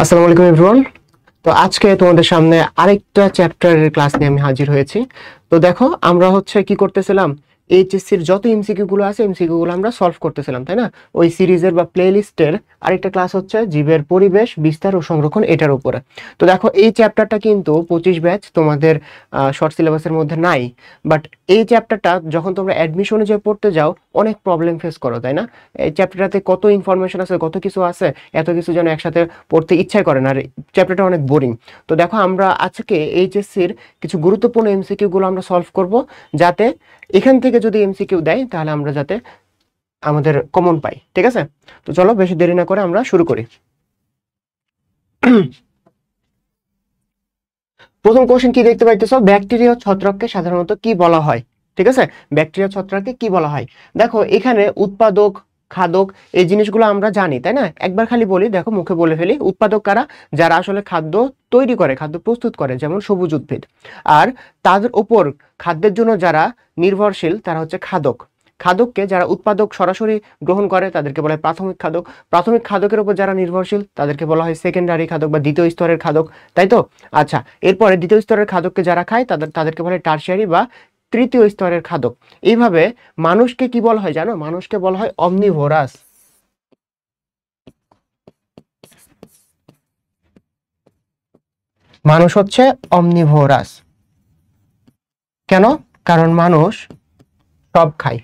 আসসালামু আলাইকুম এভরিওয়ান। তো আজকে তোমাদের সামনে আরেকটা চ্যাপ্টারের ক্লাস নিয়ে আমি হাজির হয়েছি। তো দেখো আমরা কি করতেছিলাম, এইচএসসির যত এমসিকিউ গুলো আছে এমসিকিউ গুলো আমরা সলভ করতেছিলাম, তাই না? ওই সিরিজের বা প্লে লিস্টের আরেকটা ক্লাস হচ্ছে জীবের পরিবেশ বিস্তার ও সংরক্ষণ, এটার উপরে। তো দেখো এই চ্যাপ্টারটা কিন্তু 25 ব্যাচ তোমাদের শর্ট সিলেবাসের মধ্যে নাই। বাট এই চ্যাপ্টারটা যখন তোমরা অ্যাডমিশনে যে পড়তে যাও অনেক প্রবলেম ফেস করো, তাই না? এই চ্যাপ্টারটাতে কত ইনফরমেশন আছে, কত কিছু আছে, এত কিছু যেন একসাথে পড়তে ইচ্ছাই করে না, আর চ্যাপ্টারটা অনেক বোরিং। তো দেখো আমরা আজকে এইচএসসির কিছু গুরুত্বপূর্ণ এমসিকিউ গুলো আমরা সলভ করব, যাতে এখান থেকে যদি এমসিকিউ দেয় তাহলে আমরা যাতে আমাদের কমন পাই। ঠিক আছে, তো চলো বেশি দেরি না করে আমরা শুরু করি। প্রথম কোশ্চেন কি দেখতে পাইতেছো, ব্যাকটেরিয়া ছত্রাককে সাধারণত কি বলা হয়? ঠিক আছে, ব্যাকটেরিয়া ছত্রাককে কি বলা হয়? দেখো এখানে উৎপাদক, খাদক, এই জিনিসগুলো আমরা জানি, তাই না? একবার খালি বলি, দেখো মুখে বলে ফেলি। উৎপাদক কারা? যারা আসলে খাদ্য তৈরি করে, খাদ্য প্রস্তুত করে, যেমন সবুজ উদ্ভিদ। আর তাদের উপর খাদ্যের জন্য যারা নির্ভরশীল তারা হচ্ছে খাদক। খাদককে যারা উৎপাদক সরাসরি গ্রহণ করে তাদেরকে বলা হয় প্রাথমিক খাদক। প্রাথমিক খাদকের উপর যারা নির্ভরশীল তাদেরকে বলা হয় সেকেন্ডারি খাদক বা দ্বিতীয় স্তরের খাদক, তাই তো? আচ্ছা, এরপরে দ্বিতীয় স্তরের খাদককে যারা খায় তাদেরকে বলা হয় টারশিয়ারি বা তৃতীয় স্তরের খাদক। এইভাবে মানুষকে কি বলা হয় জানো? মানুষকে বলা হয় অমনিভোরাস। মানুষ হচ্ছে অমনিভোরাস। কেন? কারণ মানুষ সব খায়।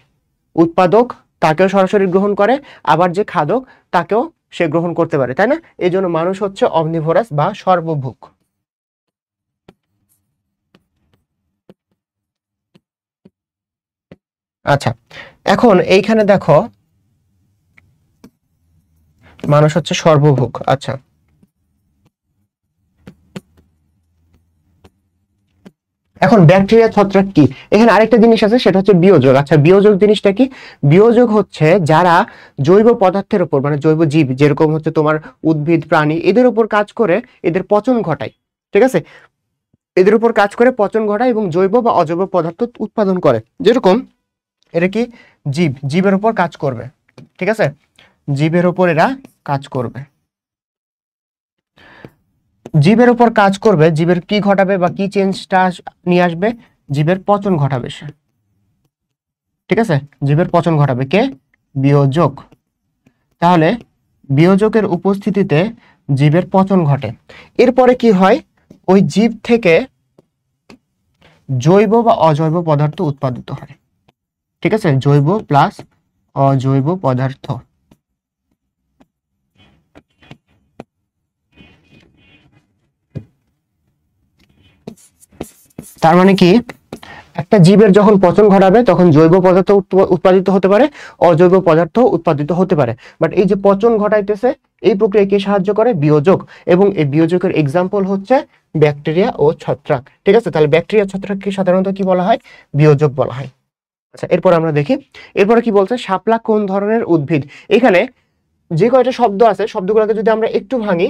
উৎপাদক তাকেও সরাসরি গ্রহণ করে, আবার যে খাদক তাকেও সে গ্রহণ করতে পারে, তাই না? এই জন্য মানুষ হচ্ছে অমনিভোরাস বা সর্বভুক। আচ্ছা, এখন এইখানে দেখো মানুষ হচ্ছে সর্বভুক। আচ্ছা, এখন ব্যাকটেরিয়া ছত্রাক কি? এখানে আরেকটা জিনিস আছে, সেটা হচ্ছে বিয়োজক। আচ্ছা, বিয়োজক জিনিসটা কি? বিয়োজক হচ্ছে যারা জৈব পদার্থের উপর, মানে জৈব জীব, যেরকম হচ্ছে তোমার উদ্ভিদ, প্রাণী, এদের উপর কাজ করে এদের পচন ঘটায়। ঠিক আছে, এদের উপর কাজ করে পচন ঘটায় এবং জৈব বা অজৈব পদার্থ উৎপাদন করে। যেরকম এটা কি জীব, জীবের উপর কাজ করবে। ঠিক আছে, জীবের উপর এরা কাজ করবে। জীবের উপর কাজ করবে, জীবের কি ঘটাবে বা কি চেঞ্জটা নিয়ে আসবে? জীবের পচন ঘটাবে সে। ঠিক আছে, জীবের পচন ঘটাবে কে? বিয়োজক। তাহলে বিয়োজকের উপস্থিতিতে জীবের পচন ঘটে। এরপরে কি হয়? ওই জীব থেকে জৈব বা অজৈব পদার্থ উৎপাদিত হয়। ঠিক আছে, জৈব প্লাস অজৈব পদার্থ। তার মানে কি, একটা জীবের যখন পচন ঘটাবে তখন জৈব পদার্থ উৎপাদিত হতে পারে, অজৈব পদার্থ উৎপাদিত হতে পারে। বাট এই যে পচন ঘটাইতেছে, এই প্রক্রিয়াকে সাহায্য করে বিয়োজক, এবং এই বিয়োজকের এক্সাম্পল হচ্ছে ব্যাকটেরিয়া ও ছত্রাক। ঠিক আছে, তাহলে ব্যাকটেরিয়া ছত্রাককে সাধারণত কি বলা হয়? বিয়োজক বলা হয়। আচ্ছা, এরপর আমরা দেখি, এরপরে কি বলছে, শাপলা কোন ধরনের উদ্ভিদ? এখানে যে কয়টা শব্দ আছে শব্দগুলোকে যদি আমরা একটু ভাঙি,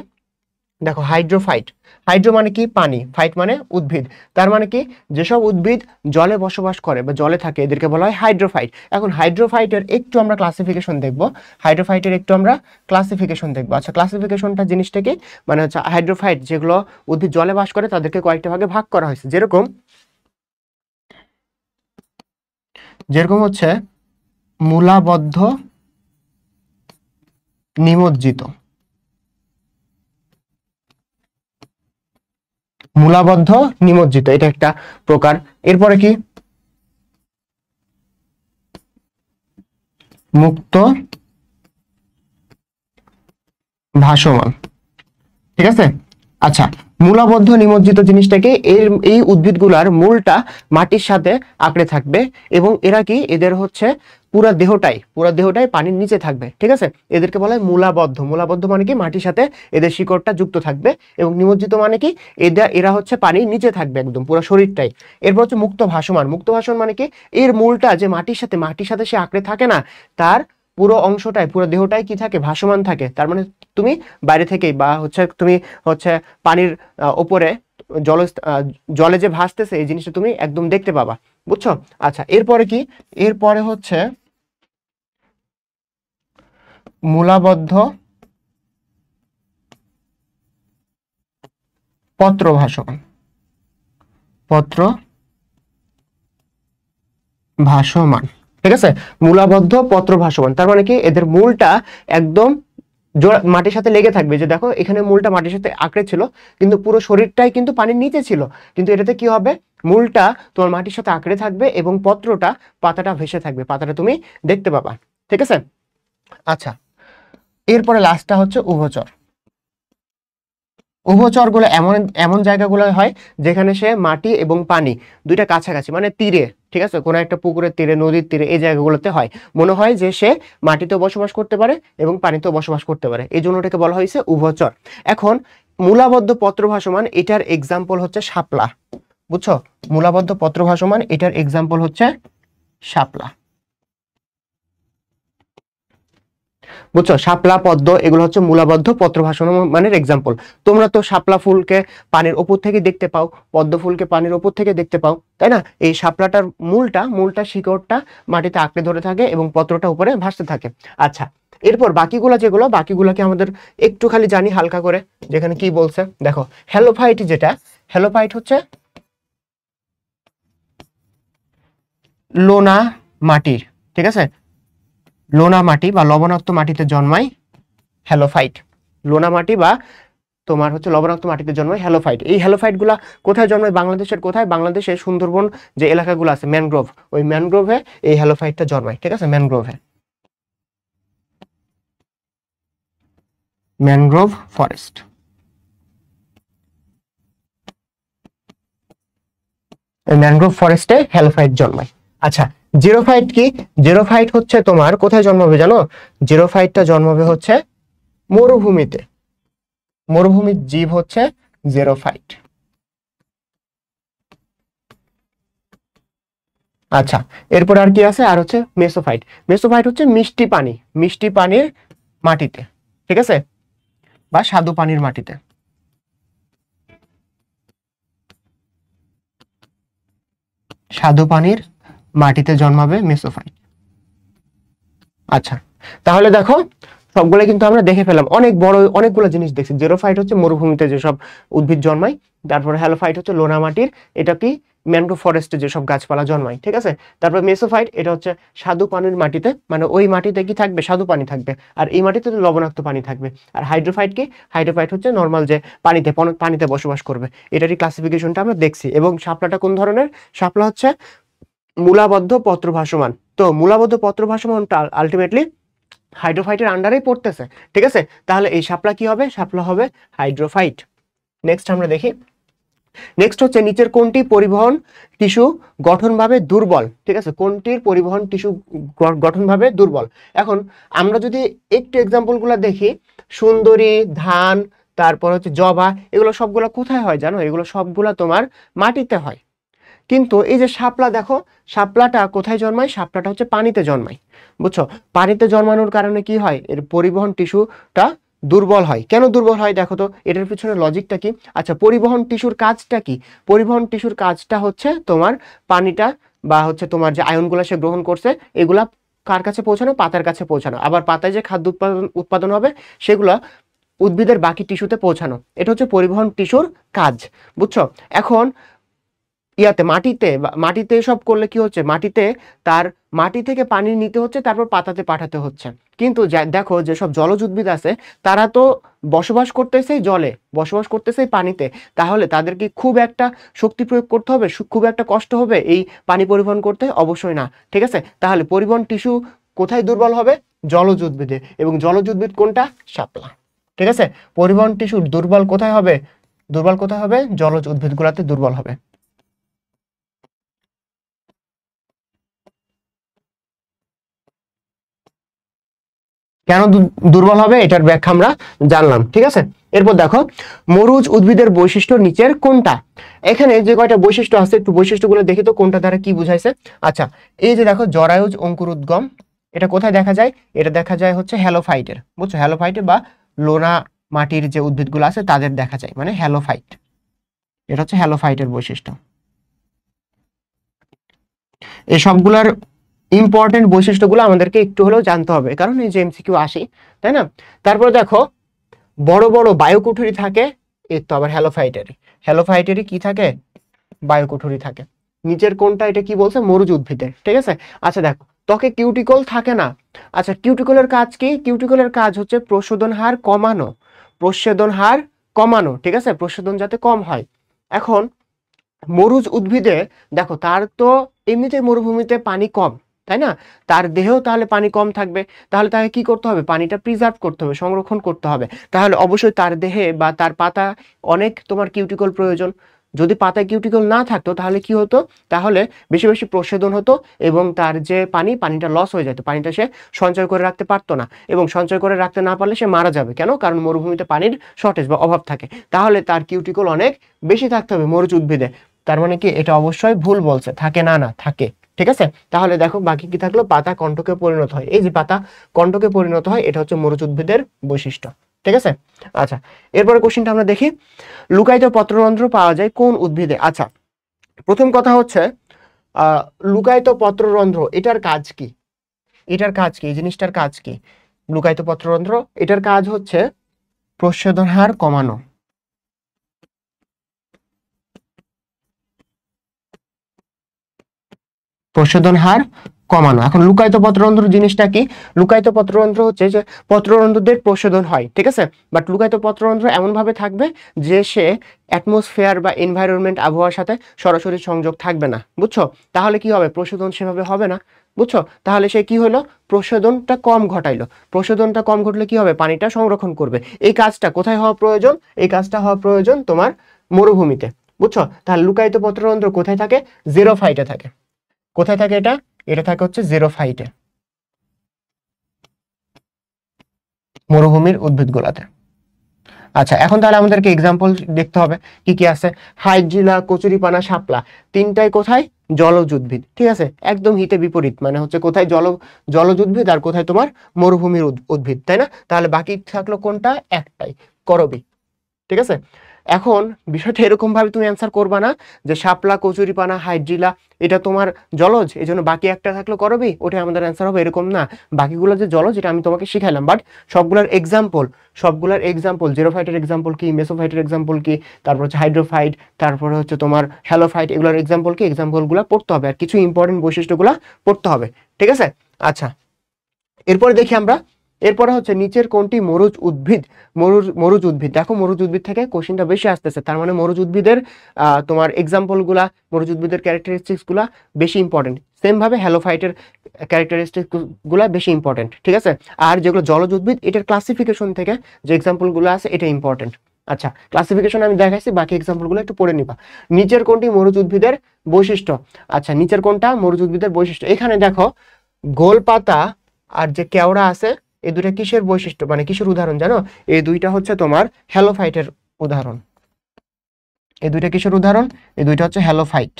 দেখো হাইড্রোফাইট। হাইড্রো মানে কি? পানি, ফাইট মানে উদ্ভিদ। তার মানে কি, যেসব উদ্ভিদ জলে বসবাস করে বা জলে থাকে এদেরকে বলা হয় হাইড্রোফাইট। এখন হাইড্রোফাইটের একটু আমরা ক্লাসিফিকেশন দেখব। হাইড্রোফাইটের একটু আমরা ক্লাসিফিকেশন দেখবো। আচ্ছা, ক্লাসিফিকেশনটা জিনিসটা কি? মানে হচ্ছে হাইড্রোফাইট যেগুলো উদ্ভিদ জলে বাস করে তাদেরকে কয়েকটা ভাগে ভাগ করা হয়েছে। যেরকম যেরকম হচ্ছে মূলাবদ্ধ, নিমজ্জিত। মূলাবদ্ধ, নিমজ্জিত, এটা একটা প্রকার। এরপরে কি? মুক্ত ভাসমান। ঠিক আছে, আচ্ছা, মূলাবদ্ধ নিমজ্জিত জিনিসটাকে, এই উদ্ভিদগুলার মূলটা মাটির সাথে আঁকড়ে থাকবে, এবং এরা কি, এদের হচ্ছে পুরা দেহটাই পানির নিচে থাকবে। ঠিক আছে, এদেরকে বলা হয় মূলাবদ্ধ। মূলাবদ্ধ মানে কি, মাটির সাথে এদের শিকড়টা যুক্ত থাকবে। এবং নিমজ্জিত মানে কি, এরা হচ্ছে পানির নিচে থাকবে একদম পুরো শরীরটাই। এরপর হচ্ছে মুক্ত ভাসমান। মুক্ত ভাসমান মানে কি, এর মূলটা যে মাটির সাথে সে আঁকড়ে থাকে না, তার পুরো অংশটাই, পুরো দেহটাই কি থাকে? ভাসমান থাকে। তার মানে তুমি বাইরে থেকেই বা তুমি হচ্ছে পানির উপরে জল জলে যে ভাসতেছে এই জিনিসটা তুমি একদম দেখতে পাবা। বুঝছো? আচ্ছা, এরপরে কি? এরপরে হচ্ছে মূলাবদ্ধ পত্র ভাসমান, পত্র ভাসমান, ঠিক আছে, মূলাবদ্ধ পত্র ভাসমান। তার মানে কি এদের মূলটা একদম মাটির সাথে লেগে থাকবে। যে দেখো এখানে মূলটা মাটির সাথে আঁকড়ে ছিল, কিন্তু পুরো শরীরটাই কিন্তু পানির নিচে ছিল, কিন্তু এটাতে কি হবে, মূলটা তোমার মাটির সাথে আঁকড়ে থাকবে এবং পত্রটা, পাতাটা ভেসে থাকবে, পাতাটা তুমি দেখতে পাবা, ঠিক আছে। আচ্ছা, এরপরে লাস্টটা হচ্ছে উভচর। উভচর গুলো এমন এমন জায়গাগুলো হয় যেখানে সে মাটি এবং পানি দুইটা কাছাকাছি, মানে তীরে, ঠিক আছে, কোনো একটা পুকুরের তীরে, নদীর তীরে, এই জায়গাগুলোতে হয়। মনে হয় যে সে মাটিতেও বসবাস করতে পারে এবং পানিতেও বসবাস করতে পারে, এই জন্য এটাকে বলা হয়েছে উভচর। এখন মূলাবদ্ধ পত্র ভাসমান, এটার এক্সাম্পল হচ্ছে শাপলা, বুঝছো, মূলাবদ্ধ পত্র ভাসমান এটার এক্সাম্পল হচ্ছে শাপলা, বুঝছো, শাপলা, পদ্ম, এগুলো হচ্ছে মূলাবদ্ধ পত্র ভাসমানের এক্সাম্পল। তোমরা তো শাপলা ফুলকে পানির ওপর থেকে দেখতে পাও, পদ্ম ফুলকে পানির ওপর থেকে দেখতে পাও, তাই না? এই শাপলাটার মূলটা শিকড়টা মাটিতে আঁকড়ে ধরে থাকে এবং পত্রটা উপরে ভাসতে থাকে। আচ্ছা, এরপর বাকিগুলোকে আমাদের একটু খালি জানি হালকা করে, যেখানে কি বলছে দেখো। হ্যালোফাইট, যেটা হ্যালোফাইট হচ্ছে লোনা মাটির, ঠিক আছে, লোনা মাটি বা লবণাক্ত মাটিতে জন্মায় হ্যালোফাইট। লোনা মাটি বা তোমার হচ্ছে লবণাক্ত মাটিতে জন্মায় হ্যালোফাইট। এই হ্যালোফাইট গুলা কোথায় জন্মায়? বাংলাদেশের কোথায়? বাংলাদেশে সুন্দরবন যে এলাকাগুলো আছে, ম্যানগ্রোভ, ওই ম্যানগ্রোভে এই হ্যালোফাইটটা জন্মায়, ঠিক আছে, ম্যানগ্রোভে, ম্যানগ্রোভ ফরেস্ট। এই ম্যানগ্রোভ ফরেস্টে হ্যালোফাইট জন্মায়। আচ্ছা, জিরোফাইট কি? জিরোফাইট হচ্ছে তোমার কোথায় জন্মাবে জানো? জিরোফাইটটা জন্মাবে হচ্ছে মরুভূমিতে। মরুভূমির জীব হচ্ছে জিরোফাইট। আচ্ছা, এরপর আর কি আছে? আর হচ্ছে মেসোফাইট। মেসোফাইট হচ্ছে মিষ্টি পানি, মিষ্টি পানির মাটিতে, ঠিক আছে, বা স্বাদু পানির মাটিতে। স্বাদু পানির মাটিতে জন্মাবে মেসোফাইট। আচ্ছা, তাহলে দেখো সবগুলো কিন্তু আমরা দেখে ফেলাম, অনেক বড় অনেকগুলো জিনিস দেখছি। জিরোফাইট হচ্ছে মরুভূমিতে যেসব উদ্ভিদ জন্মায়, তারপরে হ্যালোফাইট হচ্ছে লোনা মাটির, এটা কি ম্যানগ্রোভ ফরেস্টে যেসব গাছপালা জন্মায়, ঠিক আছে। তারপর মেসোফাইট, এটা হচ্ছে স্বাদু পানির মাটিতে, মানে ওই মাটিতে কি থাকবে? স্বাদু পানি থাকবে, আর এই মাটিতে তো লবণাক্ত পানি থাকবে। আর হাইড্রোফাইট কি? হাইড্রোফাইট হচ্ছে নর্মাল যে পানিতে বসবাস করবে। এটারই ক্লাসিফিকেশনটা আমরা দেখছি। এবং শাপলাটা কোন ধরনের? শাপলা হচ্ছে মূলাবদ্ধ পত্র ভাসমান। তো মূলাবদ্ধ পত্র ভাসমানটা আলটিমেটলি হাইড্রোফাইটের আন্ডারেই পড়তেছে, ঠিক আছে। তাহলে এই শাপলা কি হবে? শাপলা হবে হাইড্রোফাইট। নেক্সট আমরা দেখি, নেক্সট হচ্ছে নিচের কোনটি পরিবহন টিস্যু গঠনভাবে দুর্বল, ঠিক আছে, কোনটির পরিবহন টিস্যু গঠনভাবে দুর্বল। এখন আমরা যদি একটু এক্সাম্পল গুলা দেখি, সুন্দরী, ধান, তারপর হচ্ছে জবা, এগুলো সবগুলা কোথায় হয় জানো? এগুলো সবগুলা তোমার মাটিতে হয়। কিন্তু এই যে শাপলা, দেখো শাপলাটা কোথায় জন্মায়? শাপলাটা হচ্ছে পানিতে জন্মায়, বুঝছো। পানিতে জন্মানোর কারণে কি হয়? এর পরিবহন টিস্যুটা দুর্বল হয়। কেন দুর্বল হয় দেখো তো, এটার পিছনে লজিকটা কি? আচ্ছা, পরিবহন টিস্যুর কাজটা কি? পরিবহন টিস্যুর কাজটা হচ্ছে তোমার পানিটা বা হচ্ছে তোমার যে আয়নগুলো সে গ্রহণ করছে, এগুলা কার কাছে পৌঁছানো? পাতার কাছে পৌঁছানো। আবার পাতায় যে খাদ্য উৎপাদন হবে সেগুলা উদ্ভিদের বাকি টিস্যুতে পৌঁছানো। এটা হচ্ছে পরিবহন টিস্যুর কাজ, বুঝছো। এখন মাটিতে সব করলে কি হচ্ছে? মাটি থেকে পানি নিতে হচ্ছে, তারপর পাতাতে পাঠাতে হচ্ছে। কিন্তু দেখো যেসব জলজ উদ্ভিদ আছে, তারা তো বসবাস করতেছেই জলে, বসবাস করতেছেই পানিতে। তাহলে তাদেরকে খুব একটা শক্তি প্রয়োগ করতে হবে, খুব একটা কষ্ট হবে এই পানি পরিবহন করতে? অবশ্যই না, ঠিক আছে। তাহলে পরিবহন টিস্যু কোথায় দুর্বল হবে? জলজ উদ্ভিদে। এবং জলজ উদ্ভিদ কোনটা? শাপলা, ঠিক আছে। পরিবহন টিস্যু দুর্বল কোথায় হবে? জলজ উদ্ভিদগুলোতে দুর্বল হবে। কেন দুর্বল হবে এটার ব্যাখ্যা আমরা জানলাম, ঠিক আছে। এরপর দেখো, মরুজ উদ্ভিদের বৈশিষ্ট্য নিচের কোনটা? এখানে যে কয়টা বৈশিষ্ট্য আছে, একটু বৈশিষ্ট্যগুলো দেখি তো কোনটা দ্বারা কি বুঝাইছে। আচ্ছা, এই যে দেখো জরায়ুজ অঙ্কুরোদ্গম, এটা কোথায় দেখা যায়? এটা দেখা যায় হচ্ছে হ্যালোফাইটের, বুঝছো, হ্যালোফাইটের বা লোনা মাটির যে উদ্ভিদগুলো আছে তাদের দেখা যায়, মানে হ্যালোফাইট। এটা হচ্ছে হ্যালোফাইটের বৈশিষ্ট্য। এই সবগুলার ইম্পর্টেন্ট বৈশিষ্ট্যগুলো আমাদেরকে একটু হলেও জানতে হবে, কারণ এই যে এমসিকিউ আসে, তাই না। তারপর দেখো, বড় বড় বায়ুকুঠুরি থাকে এই তো আবার হ্যালোফাইটেরই, হ্যালোফাইটেরই কি থাকে, বায়োকুঠুরি থাকে। নিচের কোনটা, এটা কি বলছে, মরুজ উদ্ভিদের, ঠিক আছে। আচ্ছা দেখো, ত্বকে কিউটিকল থাকে না। আচ্ছা, কিউটিকলের কাজ কি? কিউটিকলের কাজ হচ্ছে প্রশোধন হার কমানো, প্রশোধন হার কমানো, ঠিক আছে, প্রশোধন যাতে কম হয়। এখন মরুজ উদ্ভিদে দেখো, তার তো এমনিতে মরুভূমিতে পানি কম, তাই না? তার দেহেও তাহলে পানি কম থাকবে, তাহলে তাকে কি করতে হবে, পানিটা প্রিজার্ভ করতে হবে, সংরক্ষণ করতে হবে। তাহলে অবশ্যই তার দেহে বা তার পাতা অনেক তোমার কিউটিকল প্রয়োজন। যদি পাতায় কিউটিকল না থাকতো তাহলে কি হতো, তাহলে বেশি বেশি প্রশোধন হতো এবং তার যে পানিটা লস হয়ে যেত, পানিটা সে সঞ্চয় করে রাখতে পারতো না, এবং সঞ্চয় করে রাখতে না পারলে সে মারা যাবে। কেন? কারণ মরুভূমিতে পানির শর্টেজ বা অভাব থাকে। তাহলে তার কিউটিকল অনেক বেশি থাকতে হবে মরুজ উদ্ভিদে। তার মানে কি, এটা অবশ্যই ভুল বলছে, থাকে না, না থাকে, ঠিক আছে। তাহলে দেখো বাকি কি থাকলো, পাতা কণ্টকে পরিণত হয়। এই যে পাতা কণ্টকে পরিণত হয়, এটা হচ্ছে মরুজ উদ্ভিদের বৈশিষ্ট্য, ঠিক আছে। আচ্ছা, এরপরে কোশ্চেনটা আমরা দেখি, লুকায়িত পত্ররন্ধ্র পাওয়া যায় কোন উদ্ভিদে? আচ্ছা, প্রথম কথা হচ্ছে লুকায়িত পত্ররন্ধ্র, এটার কাজ কি? এটার কাজ কি, এই জিনিসটার কাজ কি? লুকায়িত পত্ররন্ধ্র, এটার কাজ হচ্ছে প্রশোধন হার কমানো। প্রশোধন হার কমানো। এখন লুকায়িত পত্ররন্ধ্র জিনিসটা কি? লুকায়িত পত্ররন্ধ্র হচ্ছে যে পত্ররন্ধ্রদের প্রশোধন হয়, ঠিক আছে, বাট লুকায়িত পত্ররন্ধ্র এমন ভাবে থাকবে যে সে অ্যাটমসফিয়ার বা এনভায়রনমেন্ট, আবহাওয়ার সাথে সরাসরি সংযোগ থাকবে না, বুঝছো? তাহলে কি হবে, প্রশোধন সেভাবে হবে না, বুঝছো? তাহলে সে কি হলো, প্রশোধনটা কম ঘটাইলো। প্রশোধনটা কম ঘটলে কি হবে, পানিটা সংরক্ষণ করবে। এই কাজটা কোথায় হওয়া প্রয়োজন? এই কাজটা হওয়া প্রয়োজন তোমার মরুভূমিতে, বুঝছো? তাহলে লুকায়িত পত্ররন্ধ্র কোথায় থাকে? জেরোফাইটে থাকে। কোথায় থাকে এটা? এটা থাকে হচ্ছে জেরোফাইটে, মরুভূমির উদ্ভিদগুলোতে। আচ্ছা, এখন তাহলে আমাদেরকে এক্সাম্পল দেখতে হবে কি কি আছে। হাইড্রিলা, কচুরিপানা, শাপলা, তিনটাই কোথায়? জলজ উদ্ভিদ, ঠিক আছে। একদম হিতে বিপরীত, মানে হচ্ছে কোথায় জলজ উদ্ভিদ আর কোথায় তোমার মরুভূমির উদ্ভিদ, তাই না? তাহলে বাকি থাকলো কোনটা? একটাই, করবি, ঠিক আছে। এখন বিষয়টা এরকম ভাবে তুমি অ্যান্সার করবা না যে শাপলা, কচুরিপানা, হাইড্রিলা এটা তোমার জলজ, এই জন্য বাকি একটা থাকলো করবি, ওটা আমাদের অ্যান্সার হবে, এরকম না। বাকিগুলো যে জলজ এটা আমি তোমাকে শিখাইলাম, বাট সবগুলার এক্সাম্পল জেরোফাইটের এক্সাম্পল কি, মেসোফাইটের এক্সাম্পল কি, তারপর হচ্ছে হাইড্রোফাইট, তারপরে হচ্ছে তোমার হ্যালোফাইট, এগুলোর এক্সাম্পল কি, এক্সাম্পলগুলো পড়তে হবে আর কিছু ইম্পর্টেন্ট বৈশিষ্ট্যগুলো পড়তে হবে, ঠিক আছে। আচ্ছা, এরপরে দেখি আমরা, এরপরে হচ্ছে নিচের কোনটি মরুজ উদ্ভিদ? মরুজ উদ্ভিদ, দেখো মরুজ উদ্ভিদ থেকে কোশ্চেনটা বেশি আসতেছে, তার মানে মরুজ উদ্ভিদের তোমার এক্সাম্পল গুলা, মরুজ উদ্ভিদের ক্যারেক্টারিস্টিক্স গুলা বেশি ইম্পর্টেন্ট। সেম ভাবে হ্যালোফাইটের ক্যারেক্টারিস্টিক্স গুলা বেশি ইম্পর্টেন্ট, ঠিক আছে। আর যেগুলো জলজ উদ্ভিদ, এটার ক্লাসিফিকেশন থেকে যে এক্সাম্পল গুলো আছে এটা ইম্পর্টেন্ট। আচ্ছা, ক্লাসিফিকেশন আমি দেখাইছি, বাকি এক্সাম্পল গুলো একটু পড়ে নিবা। নিচের কোনটি মরুজ উদ্ভিদের বৈশিষ্ট্য? আচ্ছা, নিচের কোনটা মরুজ উদ্ভিদের বৈশিষ্ট্য? এখানে দেখো, গোল পাতা আর যে কেওড়া আছে, এই দুইটা কিসের বৈশিষ্ট্য, মানে কিসের উদাহরণ জানো? এই দুইটা হচ্ছে তোমার হ্যালোফাইটের উদাহরণ। এই দুইটা কিসের উদাহরণ? এই দুইটা হচ্ছে হ্যালোফাইট।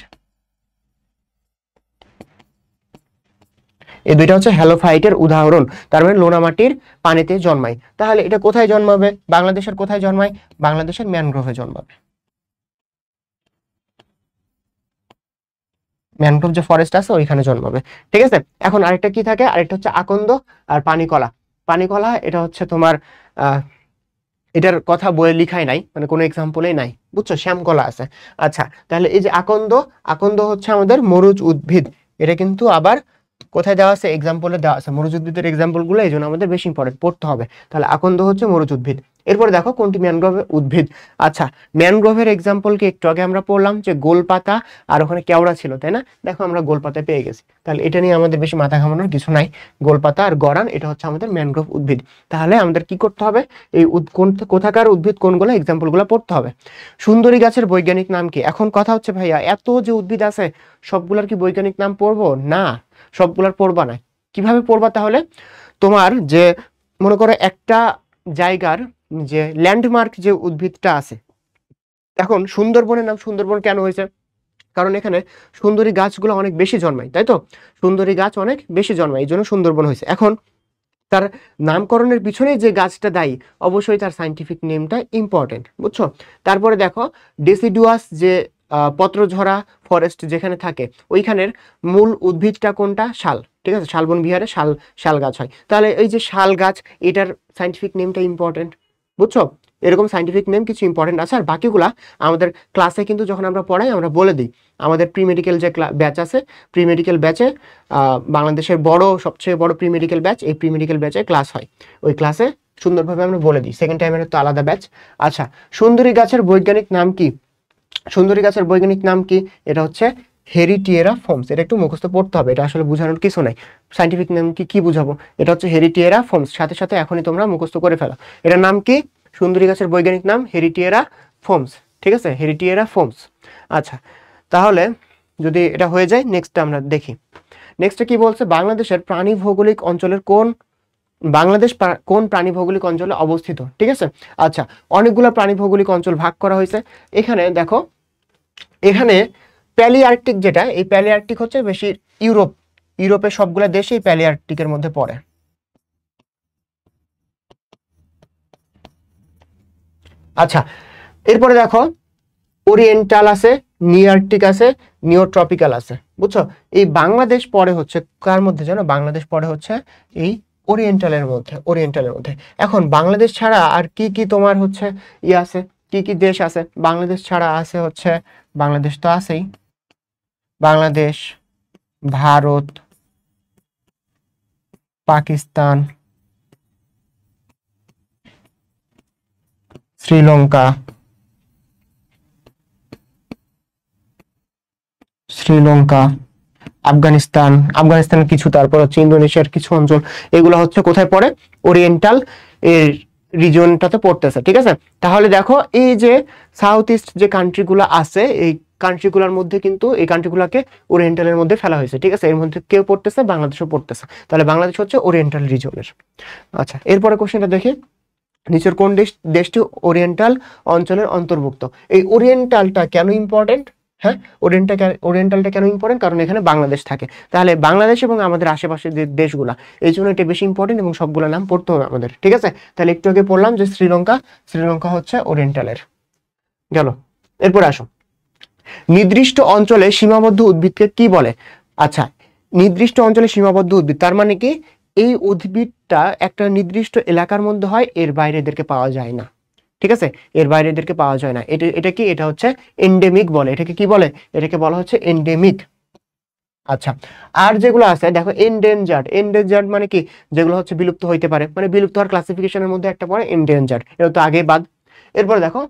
এই দুইটা হচ্ছে হ্যালোফাইটের উদাহরণ। তার মানে লোনা মাটির পানিতে জন্মায়। তাহলে এটা কোথায় জন্মাবে? বাংলাদেশের কোথায় জন্মায়? বাংলাদেশের ম্যানগ্রোভে জন্মাবে। ম্যানগ্রোভ যে ফরেস্ট আছে ওইখানে জন্মাবে, ঠিক আছে। এখন আরেকটা কি থাকে? আরেকটা হচ্ছে আকন্দ আর পানিকলা। পানিকলা এটা হচ্ছে তোমার এটার কথা বইয়ে লিখাই নাই, মানে কোনো এক্সাম্পলেই নাই, বুঝছো? শ্যামকলা আছে। আচ্ছা, তাহলে এই যে আকন্দ, আকন্দ হচ্ছে আমাদের মরুজ উদ্ভিদ। এটা কিন্তু আবার কোথায় দেওয়া আছে? এক্সাম্পলে দেওয়া আছে। মরুজ উদ্ভিদের এক্সাম্পল গুলো এই জন্য আমাদের বেশি ইম্পর্টেন্ট পড়তে হবে। তাহলে আকন্দ হচ্ছে মরুজ উদ্ভিদ। এরপরে দেখো কোনটি ম্যানগ্রোভ উদ্ভিদ। আচ্ছা, ম্যানগ্রোভের এক্সাম্পল কি একটু আগে আমরা পড়লাম যে গোলপাতা আর ওখানে কেওড়া ছিল, তাই না? দেখো আমরা গোলপাতা পেয়ে গেছি, তাহলে এটা নিয়ে আমাদের বেশি মাথা ঘামানোর কিছু নাই। গোলপাতা আর গড়ান এটা হচ্ছে আমাদের ম্যানগ্রোভ উদ্ভিদ। তাহলে আমাদের কি করতে হবে? এই কোথাকার উদ্ভিদ কোনগুলো, এক্সাম্পল গুলো পড়তে হবে। সুন্দরী গাছের বৈজ্ঞানিক নাম কি? এখন কথা হচ্ছে ভাইয়া, এত যে উদ্ভিদ আছে সবগুলার কি বৈজ্ঞানিক নাম পড়বো? না, সবগুলার পড়বা না। কিভাবে পড়বা তাহলে? তোমার যে মনে করো একটা জায়গার যে ল্যান্ডমার্ক যে উদ্ভিদটা আছে, এখন সুন্দরবনের নাম সুন্দরবন কেন হয়েছে? কারণ এখানে সুন্দরী গাছগুলো অনেক বেশি জন্মায়, তাই তো? সুন্দরী গাছ অনেক বেশি জন্মায়, এই জন্য সুন্দরবন হয়েছে। এখন তার নামকরণের পিছনে যে গাছটা দায়ী, অবশ্যই তার সাইন্টিফিক নেমটা ইম্পর্টেন্ট, বুঝছো? তারপরে দেখো, ডেসিডুয়াস যে পত্রঝরা ফরেস্ট যেখানে থাকে, ওইখানের মূল উদ্ভিদটা কোনটা? শাল, ঠিক আছে। শালবন বিহারে শাল গাছ হয়। তাহলে এই যে শাল গাছ, এটার সাইন্টিফিক নেমটা ইম্পর্টেন্ট, বুঝছো? এরকম সাইন্টিফিক নেম কিছু ইম্পর্টেন্ট আছে, আর বাকিগুলা আমাদের ক্লাসে কিন্তু যখন আমরা পড়াই আমরা বলে দিই। আমাদের প্রি মেডিকেল যে ব্যাচ আছে, প্রি মেডিকেল ব্যাচে বাংলাদেশের সবচেয়ে বড় প্রি মেডিকেল ব্যাচ, এই প্রি মেডিকেল ব্যাচে ক্লাস হয়, ওই ক্লাসে সুন্দরভাবে আমরা বলে দিই। সেকেন্ড টাইমের তো আলাদা ব্যাচ। আচ্ছা, সুন্দরী গাছের বৈজ্ঞানিক নাম কি? সুন্দরী গাছের বৈজ্ঞানিক নাম কি? এটা হচ্ছে হেরিটিয়েরা ফর্মস। এটা একটু মুখস্থ পড়তে হবে, এটা আসলে বোঝানোর কিছু নাই। সাইন্টিফিক নেম কি বুঝাবো? এটা হচ্ছে হেরিটিয়েরা ফর্মস। সাথে সাথে এখনই তোমরা মুখস্থ করে ফেলো। এটার নাম কি? সুন্দরী গাছের বৈজ্ঞানিক নাম হেরিটিয়েরা ফর্মস। ঠিক আছে, হেরিটিয়েরা ফর্মস। আচ্ছা, তাহলে যদি এটা হয়ে যায়, নেক্সট আমরা দেখি। নেক্সটে কি বলছে? বাংলাদেশের প্রাণী ভৌগোলিক অঞ্চলের বাংলাদেশ কোন প্রাণী ভৌগোলিক অঞ্চলে অবস্থিত? ঠিক আছে, আচ্ছা, অনেকগুলো প্রাণী ভৌগোলিক অঞ্চল ভাগ করা হয়েছে। এখানে দেখো, এখানে প্যালিআর্কটিক যেটা, এই প্যালিআর্কটিক হচ্ছে বেশি ইউরোপের সবগুলো দেশে এই প্যালিআর্কটিকের মধ্যে পড়ে। আচ্ছা, এরপরে দেখো ওরিয়েন্টাল আছে, নিয়ার্কটিক আছে, নিওট্রপিক্যাল আছে। বুঝছো? এই বাংলাদেশ পড়ে হচ্ছে কার মধ্যে জানো? বাংলাদেশ পড়ে হচ্ছে এই ওরিয়েন্টালের মধ্যে। এখন বাংলাদেশ ছাড়া আর কি তোমার হচ্ছে আছে, কি দেশ আছে বাংলাদেশ ছাড়া? আছে হচ্ছে, বাংলাদেশ তো আছেই, বাংলাদেশ, ভারত, পাকিস্তান, শ্রীলঙ্কা, আফগানিস্তানের কিছু, তারপর হচ্ছে ইন্দোনেশিয়ার কিছু অঞ্চল। এগুলো হচ্ছে কোথায় পড়ে? ওরিয়েন্টাল এর রিজনটাতে পড়তেছে। ঠিক আছে, তাহলে দেখো এই যে সাউথ ইস্ট যে কান্ট্রিগুলো আছে, এই কান্ট্রিগুলোর মধ্যে কিন্তু এই কান্ট্রিগুলোকে ওরিয়েন্টালের মধ্যে ফেলা হয়েছে। ঠিক আছে, এর মধ্যে কেউ পড়তেছে? বাংলাদেশও পড়তেছে। তাহলে বাংলাদেশ হচ্ছে ওরিয়েন্টাল রিজনের। আচ্ছা, এরপরে কোশ্চেনটা দেখি, নিচের কোন দেশটি ওরিয়েন্টাল অঞ্চলের অন্তর্ভুক্ত? এই ওরিয়েন্টালটা কেন ইম্পর্টেন্ট? হ্যাঁ, ওরিয়েন্টালটা কেন ইম্পর্টেন্ট? কারণ এখানে বাংলাদেশ থাকে। তাহলে বাংলাদেশ এবং আমাদের আশেপাশের যে দেশগুলা, এই জন্য এটা বেশি ইম্পর্টেন্ট এবং সবগুলো নাম পড়তে হবে আমাদের। ঠিক আছে, তাহলে একটু আগে পড়লাম যে শ্রীলঙ্কা হচ্ছে ওরিয়েন্টালের। গেল, এরপর আসো, নির্দিষ্ট অঞ্চলে সীমাবদ্ধ উদ্ভিদকে কি বলে? আচ্ছা, নির্দিষ্ট অঞ্চলে সীমাবদ্ধ উদ্ভিদ তার মানে কি? এই উদ্ভিদটা একটা নির্দিষ্ট এলাকার মধ্যে হয়, এর বাইরে এদেরকে পাওয়া যায় না। ঠিক আছে, এর বাইরে এদেরকে পাওয়া যায় না। এটা কি? এটা হচ্ছে এন্ডেমিক বলে। এটাকে কি বলে? এটাকে বলা হচ্ছে এন্ডেমিক। আচ্ছা, আর যেগুলো আছে দেখো, এন্ডেঞ্জার্ড মানে কি? যেগুলো হচ্ছে বিলুপ্ত হইতে পারে, মানে বিলুপ্ত হওয়ার ক্লাসিফিকেশনের মধ্যে একটা পড়ে এন্ডেঞ্জার্ড, এটা তো আগে বাদ। এরপর দেখো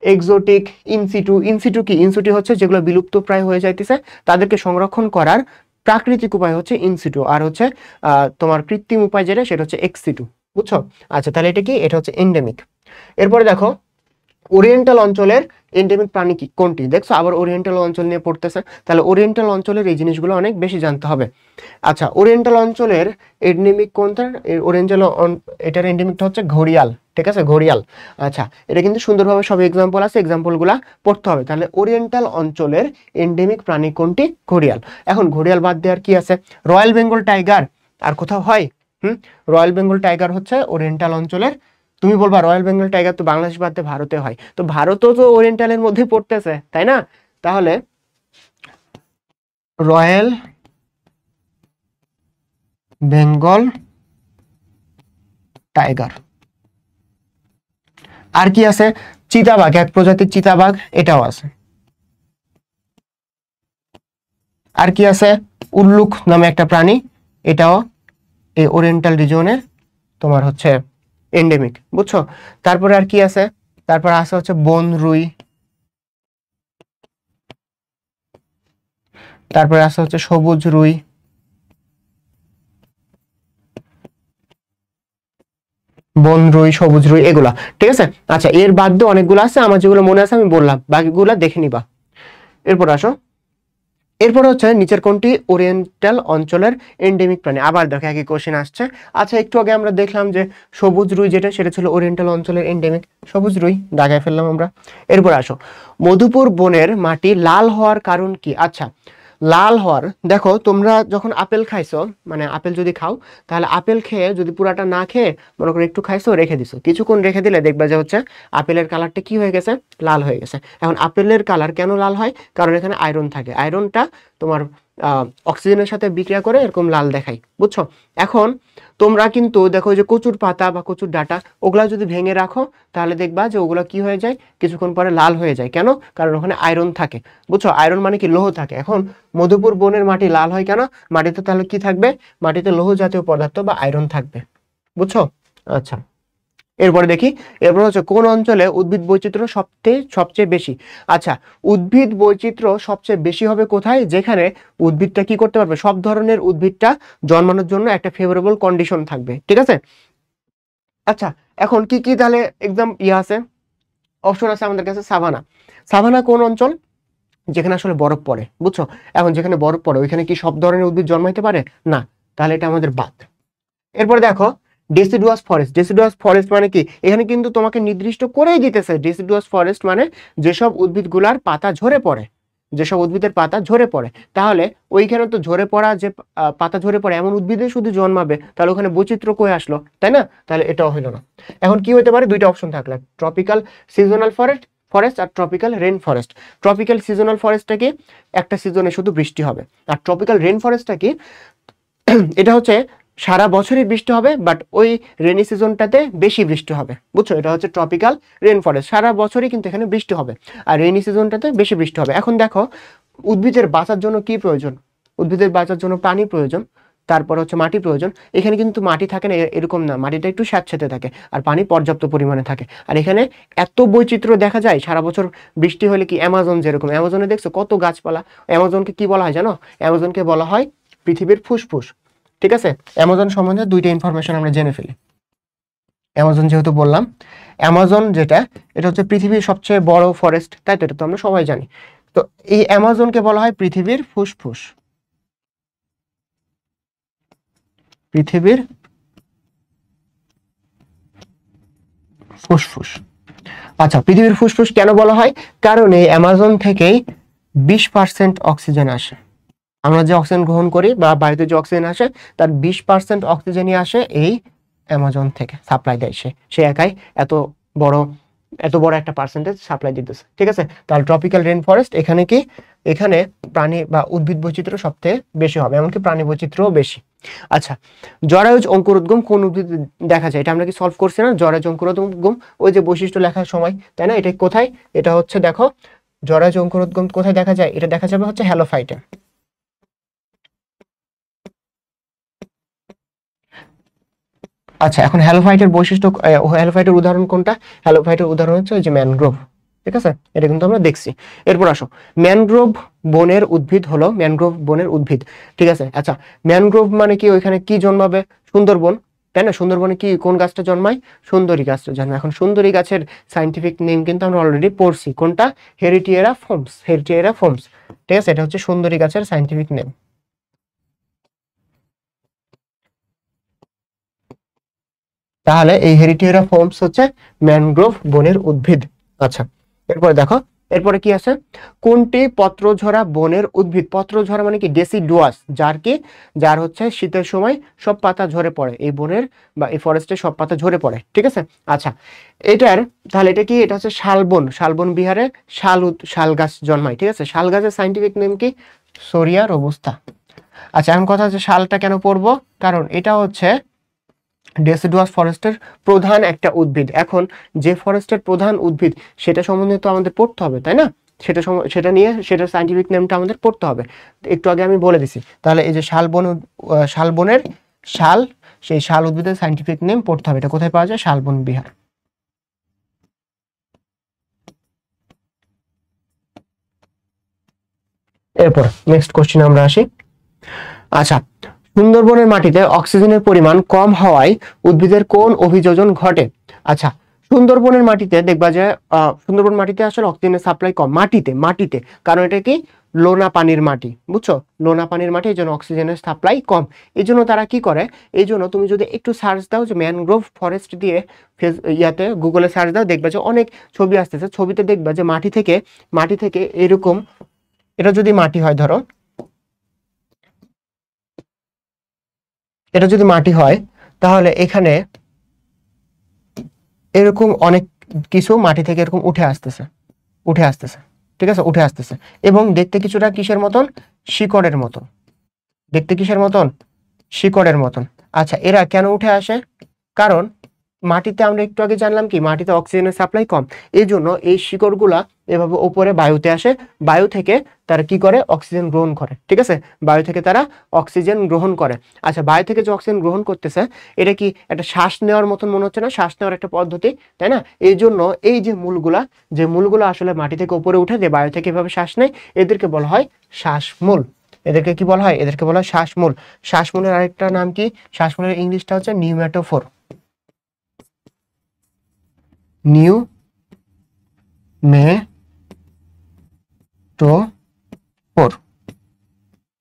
এক্সোটিক, ইনসিটু কি? ইনসিটু হচ্ছে যেগুলো বিলুপ্ত প্রায় হয়ে যাইতেছে, তাদেরকে সংরক্ষণ করার প্রাকৃতিক উপায় হচ্ছে ইনসিটু, আর হচ্ছে তোমার কৃত্রিম উপায় যেটা, সেটা হচ্ছে এক্সিটু। বুঝছো? আচ্ছা, তাহলে এটা কি? এটা হচ্ছে এন্ডেমিক। এরপরে দেখো ওরিয়েন্টাল অঞ্চলের এন্ডেমিক প্রাণী কি কোনটি? দেখছো, আবার ওরিয়েন্টাল অঞ্চল নিয়ে পড়তেছে, তাহলে ওরিয়েন্টাল অঞ্চলের এই জিনিসগুলো অনেক বেশি জানতে হবে। আচ্ছা, ওরিয়েন্টাল অঞ্চলের এন্ডেমিক কোনটা? ওরিয়েন্টাল এটার এন্ডেমিকটা হচ্ছে ঘড়িয়াল। ঠিক আছে, ঘড়িয়াল। আচ্ছা, এটা কিন্তু সুন্দরভাবে সব এক্সাম্পল আছে, এক্সাম্পলগুলা পড়তে হবে। তাহলে ওরিয়েন্টাল অঞ্চলের এন্ডেমিক প্রাণী কোনটি? ঘড়িয়াল। এখন ঘড়িয়াল বাদ দিয়ে আর কি আছে? রয়্যাল বেঙ্গল টাইগার আর কোথাও হয়? রয়্যাল বেঙ্গল টাইগার হচ্ছে ওরিয়েন্টাল অঞ্চলের। তুমি বলবা রয়্যাল বেঙ্গল টাইগার তো বাংলাদেশ বাদ দিয়ে ভারতে হয়, তো ভারতও তো ওরিয়েন্টালের মধ্যে পড়তেছে, তাই না? তাহলে রয়্যাল বেঙ্গল টাইগার। আর কি আছে? চিতাবাঘ, এক প্রজাতির চিতাবাঘ, এটাও আছে। আর কি আছে? উল্লুক নামে একটা প্রাণী, এটাও এই ওরিয়েন্টাল রিজনের তোমার হচ্ছে এন্ডেমিক। বুঝছো? তারপরে আর কি আছে? তারপর আছে হচ্ছে বনরুই, তারপরে আছে হচ্ছে সবুজ রুই, সবুজ রুই, এগুলা। ঠিক আছে, আচ্ছা, এর বাদ দিয়ে অনেকগুলো আছে, আমার যেগুলো মনে আছে আমি বললাম, বাকিগুলা দেখে নিবা। এরপর আসো, এরপর হচ্ছে নিচের কোনটি ওরিয়েন্টাল অঞ্চলের এন্ডেমিক প্রাণী? আবার দেখো একই কোশ্চেন আসছে। আচ্ছা, একটু আগে আমরা দেখলাম যে সবুজ রুই যেটা, সেটা ছিল ওরিয়েন্টাল অঞ্চলের এন্ডেমিক, সবুজ রুই দাগায় ফেললাম আমরা। এরপর আসো, মধুপুর বনের মাটি লাল হওয়ার কারণ কি? আচ্ছা, লাল হওয়ার, দেখো তোমরা যখন আপেল খাইছো, মানে আপেল যদি খাও, তাহলে আপেল খেয়ে যদি পুরাটা না খেয়ে মনে করো একটু খাইছো, রেখে দিছো, কিছুক্ষণ রেখে দিলে দেখবা যে হচ্ছে আপেলের কালারটা কি হয়ে গেছে? লাল হয়ে গেছে। এখন আপেলের কালার কেন লাল হয়? কারণ এখানে আয়রন থাকে। আয়রনটা তোমার অক্সিজেনের সাথে বিক্রিয়া করে এরকম লাল দেখায়, বুঝছো? এখন তোমরা কিন্তু দেখো যে কচুর পাতা বা কচুর ডাঁটা ওগুলা যদি ভেঙে রাখো তাহলে দেখবা যে ওগুলো কি হয়ে যায়, কিছুক্ষণ পরে লাল হয়ে যায়। কেন? কারণ ওখানে আয়রন থাকে, বুঝছো? আয়রন মানে কি? লৌহ থাকে। এখন মধুপুর বনের মাটি লাল হয় কেন? মাটিতে তাহলে কি থাকবে? মাটিতে লৌহ জাতীয় পদার্থ বা আয়রন থাকবে, বুঝছো? আচ্ছা, এরপরে দেখি, এরপর হচ্ছে কোন অঞ্চলে উদ্ভিদ বৈচিত্র্য সবচেয়ে বেশি। আচ্ছা, উদ্ভিদ বৈচিত্র্য সবচেয়ে বেশি হবে কোথায়? যেখানে উদ্ভিদটা কি করতে পারবে, সব ধরনের উদ্ভিদটা জন্মানোর জন্য একটা ফেভারেবল কন্ডিশন থাকবে, ঠিক আছে? আচ্ছা, এখন কি কি তাহলে এক্সাম আছে, অপশন আছে আমাদের কাছে। সাভানা। সাভানা কোন অঞ্চল? যেখানে আসলে বরফ পড়ে, বুঝছো? এখন যেখানে বরফ পড়ে ওইখানে কি সব ধরনের উদ্ভিদ জন্মাইতে পারে? না, তাহলে এটা আমাদের বাদ। এরপরে দেখো ডেসিডুয়াস ফরেস্ট। ডেসিডুয়াস ফরেস্ট মানে কি? এখানে কিন্তু তোমাকে নির্দিষ্ট করেই দিতেছে, ডেসিডুয়াস ফরেস্ট মানে যেসব উদ্ভিদগুলার পাতা ঝরে পড়ে, যেসব উদ্ভিদের পাতা ঝরে পড়ে। তাহলে ওইখানে তো ঝরে পড়া যে পাতা ঝরে পড়ে এমন উদ্ভিদে শুধু জন্মাবে, তাহলে ওখানে বৈচিত্র্য কই আসলো, তাই না? তাহলে এটাও হইলো না। এখন কি হতে পারে? দুইটা অপশন থাকলে, ট্রপিক্যাল সিজনাল ফরেস্ট আর tropical rain forest. Tropical seasonal ফরেস্টটা কি? একটা সিজনে শুধু বৃষ্টি হবে। আর ট্রপিক্যাল রেন ফরেস্টটা কি? এটা হচ্ছে সারা বছরই বৃষ্টি হবে, বাট ওই রেনি সিজনটাতে বেশি বৃষ্টি হবে, বুঝছো? এটা হচ্ছে ট্রপিক্যাল রেন ফরেস্ট, সারা বছরই কিন্তু এখানে বৃষ্টি হবে, আর রেনি সিজনটাতে বেশি বৃষ্টি হবে। এখন দেখো উদ্ভিদের বাঁচার জন্য কি প্রয়োজন? উদ্ভিদের বাঁচার জন্য পানি প্রয়োজন, তারপর হচ্ছে মাটি প্রয়োজন। এখানে কিন্তু মাটি থাকে না, এরকম না, মাটিটা একটু স্যাঁতসেঁতে থাকে আর পানি পর্যাপ্ত পরিমাণে থাকে। আর এখানে এত বৈচিত্র্য দেখা যায়, সারা বছর বৃষ্টি হলে কি অ্যামাজন যেরকম, অ্যামাজনে দেখছো কত গাছপালা। অ্যামাজনকে কি বলা হয় জানো? অ্যামাজনকে বলা হয় পৃথিবীর ফুসফুস, ঠিক আছে? অ্যামাজন সম্বন্ধে দুইটা ইনফরমেশন আমরা জেনে ফেলি। অ্যামাজন যেহেতু বললাম, অ্যামাজন যেটা, এটা হচ্ছে পৃথিবীর সবচেয়ে বড় ফরেস্ট, তাই তো? এটা তো আমরা সবাই জানি। তো এই অ্যামাজনকে বলা হয় পৃথিবীর ফুসফুস। পৃথিবীর ফুসফুস। আচ্ছা, পৃথিবীর ফুসফুস কেন বলা হয়? কারণ এই অ্যামাজন থেকেই 20% অক্সিজেন আসে। আমরা যে অক্সিজেন গ্রহণ করি বা বায়ুতে যে অক্সিজেন আসে, তার 20% অক্সিজেনই আসে এই অ্যামাজন থেকে, সাপ্লাই দেয় সে একাই এত বড় একটা পার্সেন্টেজ সাপ্লাই দিতেছে, ঠিক আছে? তাহলে ট্রপিক্যাল রেন ফরেস্ট, এখানে কি? এখানে প্রাণী বা উদ্ভিদ বৈচিত্র্য সবথেকে বেশি হবে, এমনকি প্রাণী বৈচিত্র্যও বেশি। আচ্ছা, জরায়ুজ অঙ্কুরোদ্গম কোন উদ্ভিদ দেখা যায়? এটা আমরা কি সলভ করছি না? জরায়ুজ অঙ্কুরোদ্গম, ওই যে বৈশিষ্ট্য লেখার সময়, তাই না? এটা কোথায়? এটা হচ্ছে দেখো, জরায়ুজ অঙ্কুরোদ্গম কোথায় দেখা যায়? এটা দেখা যাবে হচ্ছে হ্যালোফাইটে। আচ্ছা, এখন হ্যালোফাইটের বৈশিষ্ট্য, হ্যালোফাইটের উদাহরণ কোনটা? হ্যালোফাইটের উদাহরণ হচ্ছে ওই যে ম্যানগ্রোভ, ঠিক আছে? এটা কিন্তু আমরা দেখছি। এরপর আসো, ম্যানগ্রোভ বনের উদ্ভিদ হলো, ম্যানগ্রোভ বনের উদ্ভিদ, ঠিক আছে? আচ্ছা, ম্যানগ্রোভ মানে কি? ওইখানে কি জন্মাবে? সুন্দরবন, তাই না? সুন্দরবনে কি কোন গাছটা জন্মায়? সুন্দরী গাছটা জন্মায়। এখন সুন্দরী গাছের সাইন্টিফিক নেম কিন্তু আমরা অলরেডি পড়ছি, কোনটা? হেরিটিয়েরা ফোমস, হেরিটিয়েরা ফোমস, ঠিক আছে? এটা হচ্ছে সুন্দরী গাছের সাইন্টিফিক নেম। তাহলে এই হেরিটেরা ফর্মস হচ্ছে ম্যানগ্রোভ বনের উদ্ভিদ। আচ্ছা, এরপরে দেখো, এরপরে কি আছে? কোনটি পত্রঝরা বনের উদ্ভিদ? পত্রঝরা মানে কি? ডেসিডুয়াস, যার হচ্ছে শীতের সময় সব পাতা ঝরে পড়ে, এই বনের বা এই ফরেস্টের সব পাতা ঝরে পড়ে, ঠিক আছে? আচ্ছা, তাহলে এটা কি? এটা হচ্ছে শালবন, শালবন বিহারে শাল গাছ জন্মায়, ঠিক আছে? শাল গাছের সাইন্টিফিক নেম কি? Soria robusta. আচ্ছা, এখন কথা হচ্ছে শালটা কেন পড়বো? কারণ এটা হচ্ছে ডেসিডুয়াস ফরেস্টের প্রধান একটা উদ্ভিদ। এখন যে ফরেস্টের প্রধান উদ্ভিদ সেটা সম্বন্ধে তো আমাদের পড়তে হবে, তাই না? সেটা নিয়ে সেটার সাইন্টিফিক নেমটা আমাদের পড়তে হবে, একটু আগে আমি বলে দিছি। তাহলে এই যে শালবনের শাল, সেই শাল উদ্ভিদের সাইন্টিফিক নেম পড়তে হবে। এটা কোথায় পাওয়া যায়? শালবন বিহার। এরপর নেক্সট কোশ্চেন আমরা আসি। আচ্ছা, সুন্দরবনের মাটিতে অক্সিজেনের পরিমাণ কম হওয়ায় উদ্ভিদের কোন অভিযোজন ঘটে? আচ্ছা, সুন্দরবনের মাটিতে দেখবা যে সুন্দরবন মাটিতে আসলে অক্সিজেনের সাপ্লাই কম, মাটিতে, কারণ এটা কি? লোনা পানির মাটি, বুঝছো? লোনা পানির মাটি, এই জন্য অক্সিজেনের সাপ্লাই কম। এই জন্য তারা কি করে? এই জন্য তুমি যদি একটু সার্চ দাও যে ম্যানগ্রোভ ফরেস্ট দিয়ে, গুগলে সার্চ দাও, দেখবা যে অনেক ছবি আসতেছে। ছবিতে দেখবা যে মাটি থেকে এরকম, এটা যদি মাটি হয়, ধরো এটা যদি মাটি হয়, তাহলে এখানে এরকম অনেক কিছু মাটি থেকে এরকম উঠে আসতেছে। ঠিক আছে, উঠে আসতেছে এবং দেখতে কিছুটা কিসের মতন, শিকড়ের মতন, দেখতে কিসের মতন, শিকড়ের মতন। আচ্ছা, এরা কেন উঠে আসে? কারণ মাটিতে আমরা একটু আগে জানলাম কি মাটিতে অক্সিজেনের সাপ্লাই কম, এই জন্য এই শিকড়গুলা এভাবে উপরে বায়ুতে আসে, বায়ু থেকে তারা কি করে, অক্সিজেন গ্রহণ করে। ঠিক আছে, বায়ু থেকে তারা অক্সিজেন গ্রহণ করে। আচ্ছা, বায়ু থেকে যে অক্সিজেন গ্রহণ করতেছে এটা কি একটা শ্বাস নেওয়ার মতন মনে হচ্ছে না? শ্বাস নেওয়ার একটা পদ্ধতি, তাই না? এই জন্য এই যে মূলগুলা, যে মূলগুলো আসলে মাটি থেকে উপরে উঠে যে বায়ু থেকে এভাবে শ্বাস নেয়, এদেরকে বলা হয় শ্বাসমূল। এদেরকে কি বলা হয়? এদেরকে বলা হয় শ্বাসমূল। শ্বাসমূলের আরেকটা নাম কি? শ্বাসমূলের ইংলিশটা হচ্ছে নিউম্যাটোফোর। নিউম্যাটোফোর,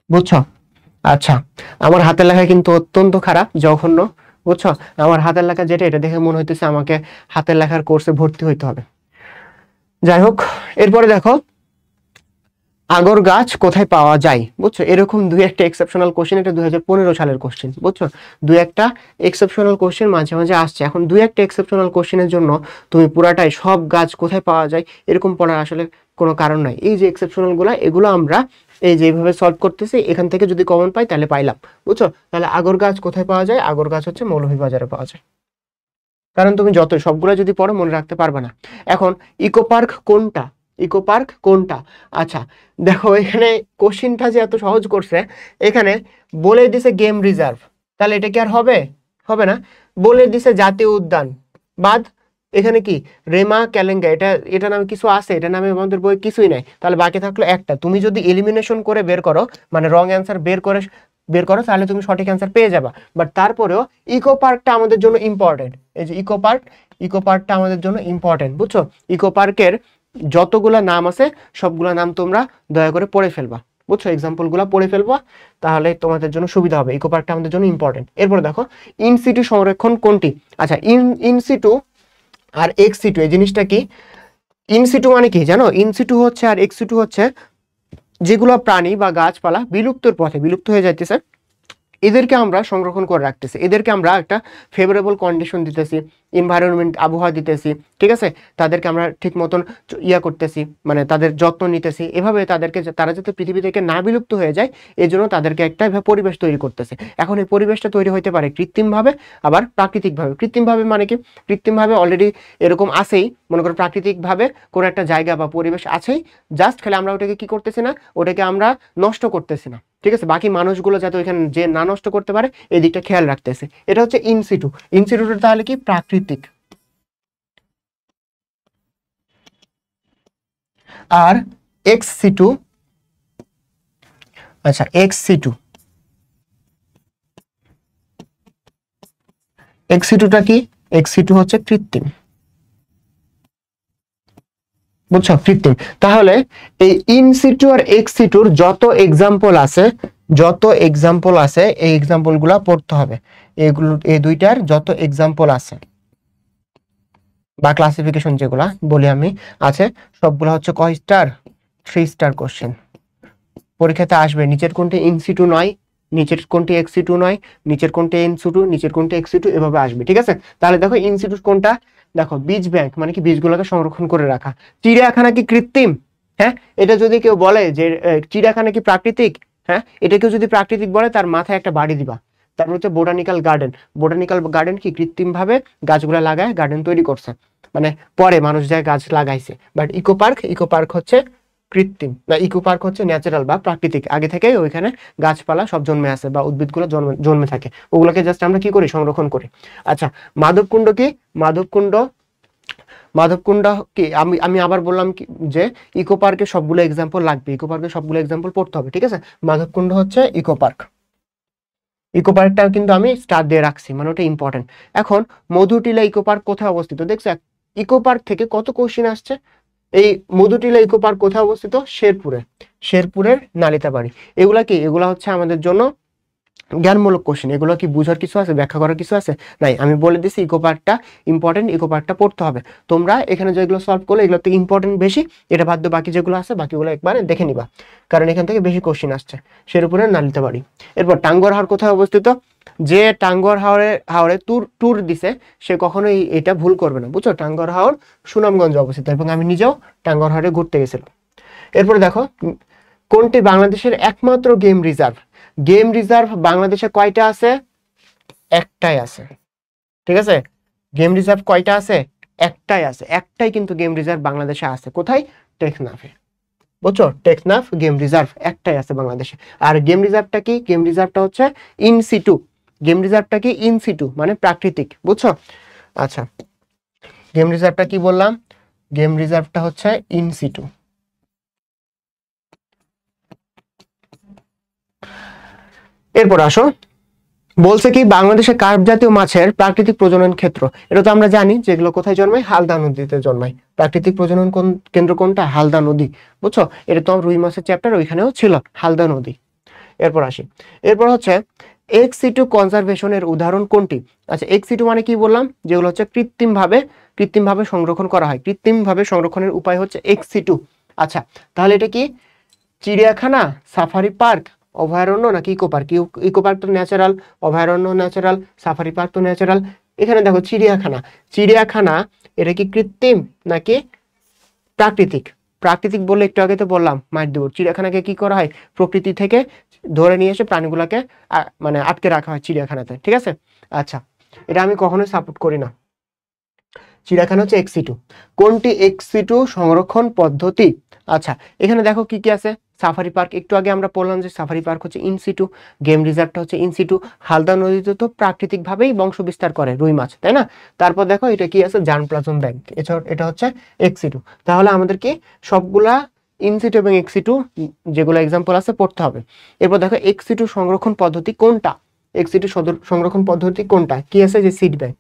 বুঝছো? আচ্ছা, আমার হাতের লেখা কিন্তু অত্যন্ত খারাপ, জঘন্য, বুঝছো? আমার হাতের লেখা যেটা, এটা দেখে মনে হইতেছে আমাকে হাতের লেখার কোর্সে ভর্তি হইতে হবে। যাই হোক, এরপরে দেখো আগর গাছ কোথায় পাওয়া যায়, বুঝছো? এরকম দুই একটা এক্সেপশনাল কোশ্চেন, এটা 2015 সালের কোশ্চেন, বুঝছো? দুই একটা এক্সেপশনাল কোশ্চেন মাঝে মাঝে আসছে। এখন দুই একটা এক্সেপশনাল কোশ্চেনের জন্য তুমি পুরাটাই সব গাছ কোথায় পাওয়া যায় এরকম পড়ার আসলে কোনো কারণ নাই। এই যে এক্সেপশনাল গুলা, এগুলো আমরা এই যেভাবে সলভ করতেছি, এখান থেকে যদি কমন পাই তাহলে পাইলাম, বুঝছো? তাহলে আগর গাছ কোথায় পাওয়া যায়? আগর গাছ হচ্ছে মৌলভীবাজারে পাওয়া যায়। কারণ তুমি যত সবগুলো যদি পড়ো মনে রাখতে পারবে না। এখন ইকো পার্ক কোনটা? ইকো পার্ক কোনটা? আচ্ছা, দেখো এখানে কোশ্চিনটা যে এত সহজ করছে, এখানে বলে দিছে গেম রিজার্ভ, তাহলে এটা কি আর হবে? হবে না। বলে দিছে জাতীয় উদ্যান, বাদ। এখানে কি রেমা ক্যালেঙ্গা, এটা এটা নামে কিছু আছে? এটা নামে আমাদের বই কিছুই নাই। তাহলে বাকি থাকলো একটা। তুমি যদি এলিমিনেশন করে বের করো, মানে রং অ্যান্সার বের করো, তাহলে তুমি সঠিক অ্যান্সার পেয়ে যাবা। বাট তারপরেও ইকো পার্কটা আমাদের জন্য ইম্পর্টেন্ট। এই যে ইকো পার্কটা আমাদের জন্য ইম্পর্টেন্ট, বুঝছো? ইকো পার্কের যতগুলা নাম আছে সবগুলা নাম তোমরা দয়া করে পড়ে ফেলবা, বুঝছো? এক্সাম্পল গুলা পড়ে ফেলবা, তাহলে তোমাদের জন্য সুবিধা হবে। ইকো পার্কটা আমাদের জন্য ইম্পর্টেন্ট। এরপর দেখো ইনসিটু সংরক্ষণ কোনটি? আচ্ছা, ইনসিটু আর এক্সিটু, এই জিনিসটা কি? ইনসিটু মানে কি জানো? ইনসিটু হচ্ছে আর এক্সিটু হচ্ছে যেগুলো প্রাণী বা গাছপালা বিলুপ্তর পথে, বিলুপ্ত হয়ে যাইতেছে, এদেরকে আমরা সংরক্ষণ করে রাখতেছি, এদেরকে আমরা একটা ফেভারেবল কন্ডিশন দিতেছি, এনভায়রনমেন্ট, আবহাওয়া দিতেছি, ঠিক আছে? তাদেরকে আমরা ঠিক মতন করতেছি, মানে তাদের যত্ন নিতেছি, এভাবে তাদেরকে, তারা যাতে পৃথিবী থেকে না বিলুপ্ত হয়ে যায়, এই জন্য তাদেরকে একটা পরিবেশ তৈরি করতেছে। এখন এই পরিবেশটা তৈরি হতে পারে কৃত্রিমভাবে, আবার প্রাকৃতিকভাবে। কৃত্রিমভাবে মানে কি? কৃত্রিমভাবে অলরেডি এরকম আছেই, মনে করো প্রাকৃতিকভাবে কোনো একটা জায়গা বা পরিবেশ আছেই, জাস্ট খালি আমরা ওটাকে কি করতেছি না, ওটাকে আমরা নষ্ট করতেছি না, ঠিক আছে? বাকি মানুষগুলো যাতে ওইখানে যে না নষ্ট করতে পারে এই দিকটা খেয়াল রাখতেছে, এটা হচ্ছে ইনসিটু। ইনসিটুটা তাহলে কি? প্রাকৃতিক। আর এক্স সিটু, আচ্ছা এক্স সিটু, এক্স সিটুটা কি? এক্স সিটু হচ্ছে কৃত্রিম, বুঝছো? কৃত্রিম। তাহলে এই ইনসিটু আর এক্স সিটুর যত এক্সাম্পল আছে, যত এক্সাম্পল আছে, এই এক্সাম্পল গুলা পড়তে হবে। এগুলো, এই দুইটার যত এক্সাম্পল আছে বা ক্লাসিফিকেশন যেগুলা বলি আমি আছে, সবগুলা হচ্ছে কয় স্টার? 3 স্টার কোশ্চেন পরীক্ষাতে আসবে। নিচের কোনটি ইনসিটু নয়, নিচের কোনটি এক্সিটু নয়, নিচের কোনটি ইনসিটু, নিচের কোনটি এক্সিটু, এভাবে আসবে, ঠিক আছে? তাহলে দেখো ইনসিটু কোনটা? দেখো বীজ ব্যাংক, মানে কি বীজগুলোকে সংরক্ষণ করে রাখা। চিড়িয়াখানা কি কৃত্রিম? হ্যাঁ, এটা যদি কেউ বলে যে চিড়িয়াখানা কি প্রাকৃতিক, হ্যাঁ, এটা কেউ যদি প্রাকৃতিক বলে তার মাথায় একটা বাড়ি দিবা। তারপর হচ্ছে বোটানিক্যাল গার্ডেন। বোটানিক্যাল গার্ডেন কি? কৃত্রিম ভাবে গাছগুলা লাগায় গার্ডেন তৈরি করছে, মানে পরে মানুষ যায় গাছ লাগাইছে। But eco park, eco park হচ্ছে কৃত্রিম, না ইকো পার্ক হচ্ছে ন্যাচারাল বা প্রাকৃতিক, আগে থেকে ওইখানে গাছপালা সব জন্মে আছে বা উদ্ভিদগুলো জন্মে থাকে, ওগুলোকে জাস্ট আমরা কি করি? সংরক্ষণ করি। আচ্ছা, মাধবকুণ্ড কি? মাধবকুণ্ড, মাধবকুণ্ড কি? আমি আমি আবার বললাম কি যে ইকো পার্কে সবগুলো এক্সাম্পল লাগবে, ইকো পার্কে সবগুলো এক্সাম্পল পড়তে হবে, ঠিক আছে? মাধবকুণ্ড হচ্ছে ইকো পার্ক। ইকো পার্কটাও কিন্তু আমি স্টার দিয়ে রাখছি, মানে ওটা ইম্পর্টেন্ট। এখন মধুটিলা ইকো পার্ক কোথায় অবস্থিত? দেখছো ইকো পার্ক থেকে কত কোশ্চিন আসছে। এই মধুটিলা ইকো পার্ক কোথায় অবস্থিত? শেরপুরে, শেরপুরের নালিতাবাড়ি। এগুলা কি? এগুলা হচ্ছে আমাদের জন্য জ্ঞানমূলক কোশ্চেন। এগুলো কি বুঝার কিছু আছে, ব্যাখ্যা করার কিছু আছে? নাই। আমি বলে দিছি ইকো পার্কটা ইম্পর্টেন্ট, ইকো পার্কটা পড়তে হবে। তোমরা এখানে যেগুলো সলভ করলে এগুলো থেকে ইম্পর্টেন্ট বেশি, এটা বাদ দিয়ে বাকি যেগুলো আছে বাকিগুলো একবারে দেখে নিবা, কারণ এখান থেকে বেশি কোশ্চেন আসছে। শেরপুরের নালিতাবাড়ি। এরপর টাঙ্গুয়ার হাওর কোথায় অবস্থিত? যে টাঙ্গুয়ার হাওরে ট্যুর দিছে সে কখনোই এটা ভুল করবে না, বুঝছো? টাঙ্গুয়ার হাওর সুনামগঞ্জে অবস্থিত, এবং আমি নিজেও টাঙ্গুয়ার হাওরে ঘুরতে গেছিলাম। এরপরে দেখো কোনটি বাংলাদেশের একমাত্র গেম রিজার্ভ? গেম রিজার্ভ বাংলাদেশে কয়টা আছে? একটাই আছে, ঠিক আছে। গেম রিজার্ভ কয়টা আছে? একটাই আছে, একটাই কিন্তু গেম রিজার্ভ বাংলাদেশে আছে। কোথায়? টেকনাফে, বুঝছো? টেকনাফ গেম রিজার্ভ একটাই আছে বাংলাদেশে। আর গেম রিজার্ভটা কি? গেম রিজার্ভটা হচ্ছে ইনসিটু। গেম রিজার্ভটা কি? ইনসিটু মানে প্রাকৃতিক, বুঝছো? আচ্ছা, গেম রিজার্ভটা কি বললাম? গেম রিজার্ভটা হচ্ছে ইনসিটু। এরপর আসো, বলছে কি বাংলাদেশে কার্প জাতীয় মাছের প্রাকৃতিক প্রজনন ক্ষেত্র। এটা তো আমরা জানি যেগুলো কোথায় জন্মায়, হালদা নদীতে জন্মায়। প্রাকৃতিক প্রজনন কেন্দ্র কোনটা? হালদা নদী, বুঝছো? এটা তো রুই মাছের চ্যাপ্টার ওইখানেও ছিল, হালদা নদী। এরপর আসি, এরপর হচ্ছে এক্স সিটু কনজারভেশনের উদাহরণ কোনটি? আচ্ছা, এক্স সিটু মানে কি বললাম? যেগুলো হচ্ছে কৃত্রিমভাবে সংরক্ষণ করা হয়। কৃত্রিমভাবে সংরক্ষণের উপায় হচ্ছে এক্স সিটু। আচ্ছা, তাহলে এটা কি? চিড়িয়াখানা, সাফারি পার্ক, অভয়ারণ্য নাকি ইকো পার্ক? ইকো পার্ক তো ন্যাচারাল, অভয়ারণ্য ন্যাচারাল, সাফারি পার্ক তো ন্যাচারাল। এখানে দেখো চিড়িয়াখানা, চিড়িয়াখানা এটা কি কৃত্রিম নাকি প্রাকৃতিক? প্রাকৃতিক বললে একটু আগে তো বললাম মাইট দেব। চিড়িয়াখানাকে কি করা হয়? প্রকৃতি থেকে ধরে নিয়ে এসে প্রাণীগুলোকে মানে আটকে রাখা হয় চিড়িয়াখানাতে, ঠিক আছে। আচ্ছা, এটা আমি কখনোই সাপোর্ট করি না। চিড়িয়াখানা হচ্ছে এক্সিটু। কোনটি এক্সিটু সংরক্ষণ পদ্ধতি? আচ্ছা, এখানে দেখো কি কি আছে। সাফারি পার্ক, একটু আগে আমরা বললাম যে সাফারি পার্ক হচ্ছে ইনসিটু, গেম রিজার্ভটা হচ্ছে ইনসিটু। হালদা নদীতে তো প্রাকৃতিক ভাবেই বংশ বিস্তার করে রুই মাছ, তাই না? তারপর দেখো এটা কি আছে? জার্মপ্লাজম ব্যাংক, এছাড়া এটা হচ্ছে এক্সিটু। তাহলে আমাদের কি সবগুলা ইনসিটু এবং এক্সিটু যেগুলো এক্সাম্পল আছে পড়তে হবে। এরপর দেখো এক্সিটু সংরক্ষণ পদ্ধতি কোনটা? এক্সিটু সংরক্ষণ পদ্ধতি কোনটা? কি আছে? যে সিড ব্যাংক।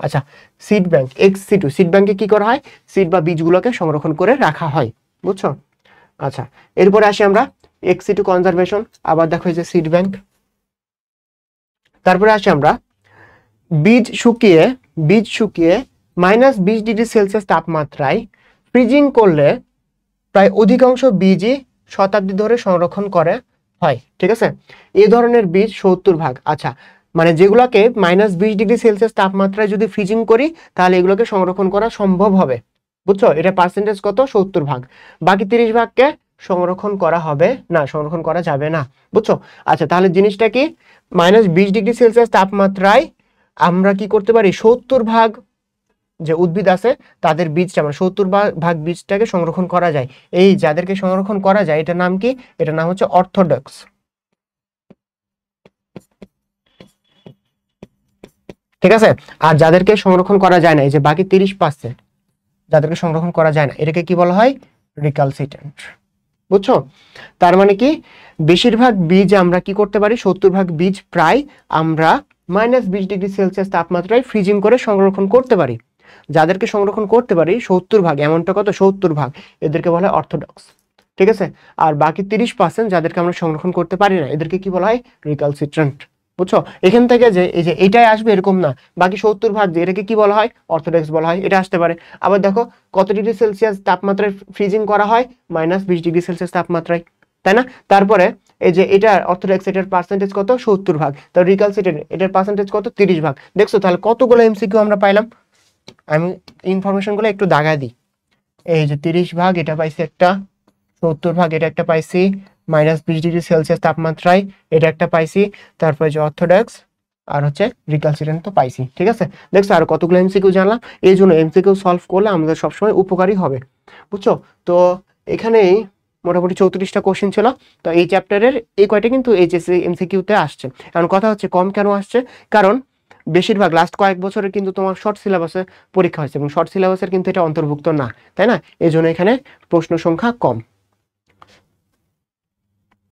আচ্ছা, সিড ব্যাংক, এক্সিটু। সিড ব্যাংকে কি করা হয়? সিড বা বীজগুলোকে সংরক্ষণ করে রাখা হয়, বুঝছো? আচ্ছা, এরপরে আসি আমরা এক্সিটু কনজারভেশন। আবার দেখো এই যে সিড ব্যাংক। তারপরে আসি আমরা বীজ শুকিয়ে -20°C তাপমাত্রায় ফ্রিজিং করলে প্রায় অধিকাংশ বীজই শতাব্দী ধরে সংরক্ষণ করে হয়, ঠিক আছে। এই ধরনের বীজ 70 ভাগ। আচ্ছা, মানে যেগুলোকে -20°C তাপমাত্রায় যদি ফ্রিজিং করি তাহলে এগুলোকে সংরক্ষণ করা সম্ভব হবে, বুঝছো? এটা পার্সেন্টেজ কত? 70 ভাগ। বাকি 30 ভাগকে সংরক্ষণ করা হবে না, সংরক্ষণ করা যাবে না, বুঝছো? আচ্ছা, তাহলে জিনিসটা কি? -20°C তাপমাত্রায় আমরা কি করতে পারি? 70 ভাগ যে উদ্ভিদ আছে তাদের বীজটা, মানে 70 ভাগ বীজটাকে সংরক্ষণ করা যায়। এই যাদেরকে সংরক্ষণ করা যায় এটার নাম কি? এটার নাম হচ্ছে অর্থোডক্স, ঠিক আছে। আর যাদেরকে সংরক্ষণ করা যায় না, এই যে বাকি 30% যাদেরকে সংরক্ষণ করা যায় না, এটাকে কি বলা হয়? রিকালসিট্যান্ট, বুঝছো? তার মানে কি বেশিরভাগ বীজ আমরা কি করতে পারি? 70 ভাগ বীজ প্রায় আমরা -20°C তাপমাত্রায় ফ্রিজিং করে সংরক্ষণ করতে পারি। যাদেরকে সংরক্ষণ করতে পারি 70 ভাগ, এমনটা কত? 70 ভাগ, এদেরকে বলা হয় অর্থোডক্স, ঠিক আছে। আর বাকি 30% যাদেরকে আমরা সংরক্ষণ করতে পারি না এদেরকে কি বলা হয়? রিকালসিট্রান্ট, বুঝছো? এখান থেকে যে এই যে এটাই আসবে এরকম না, বাকি 70 ভাগ যে এটাকে কি বলা হয়? অর্থোডক্স বলা হয়, এটা আসতে পারে। আবার দেখো কত ডিগ্রি সেলসিয়াস তাপমাত্রায় ফ্রিজিং করা হয়? -20°C তাপমাত্রায়, তাই না? তারপরে এই যে এটা অর্থোডক্স, এটার পার্সেন্টেজ কত? 70 ভাগ। তো রিকালসিট্রান্ট এটার পার্সেন্টেজ কত? 30 ভাগ। দেখছো তাহলে কতগুলো এমসিকিউ আমরা পাইলাম? আমি ইনফরমেশনগুলো একটু দাগা দিই। এই যে 30 ভাগ এটা পাইছি একটা, 70 ভাগ এটা একটা পাইছি, -20°C তাপমাত্রায় এটা একটা পাইছি, তারপরে যে অর্থোডক্স আর হচ্ছে রিকালসিট্রান্ট তো পাইছি, ঠিক আছে। দেখছো আর কতগুলো এমসিকিউ জানলাম। এই জন্য এমসিকিউ সলভ করলে আমাদের সবসময় উপকারী হবে, বুঝছো? তো এখানেই মোটামুটি 34টা কোশ্চেন ছিল। তো এই চ্যাপ্টারের এই কয়টা কিন্তু এইচএসসি এমসিকিউতে আসছে। এখন কথা হচ্ছে কম কেন আসছে? কারণ বেশিরভাগ লাস্ট কয়েক বছরে কিন্তু তোমার শর্ট সিলেবাসে পরীক্ষা হয়েছে এবং শর্ট সিলেবাসের কিন্তু এটা অন্তর্ভুক্ত না, তাই না? এই জন্য এখানে প্রশ্ন সংখ্যা কম।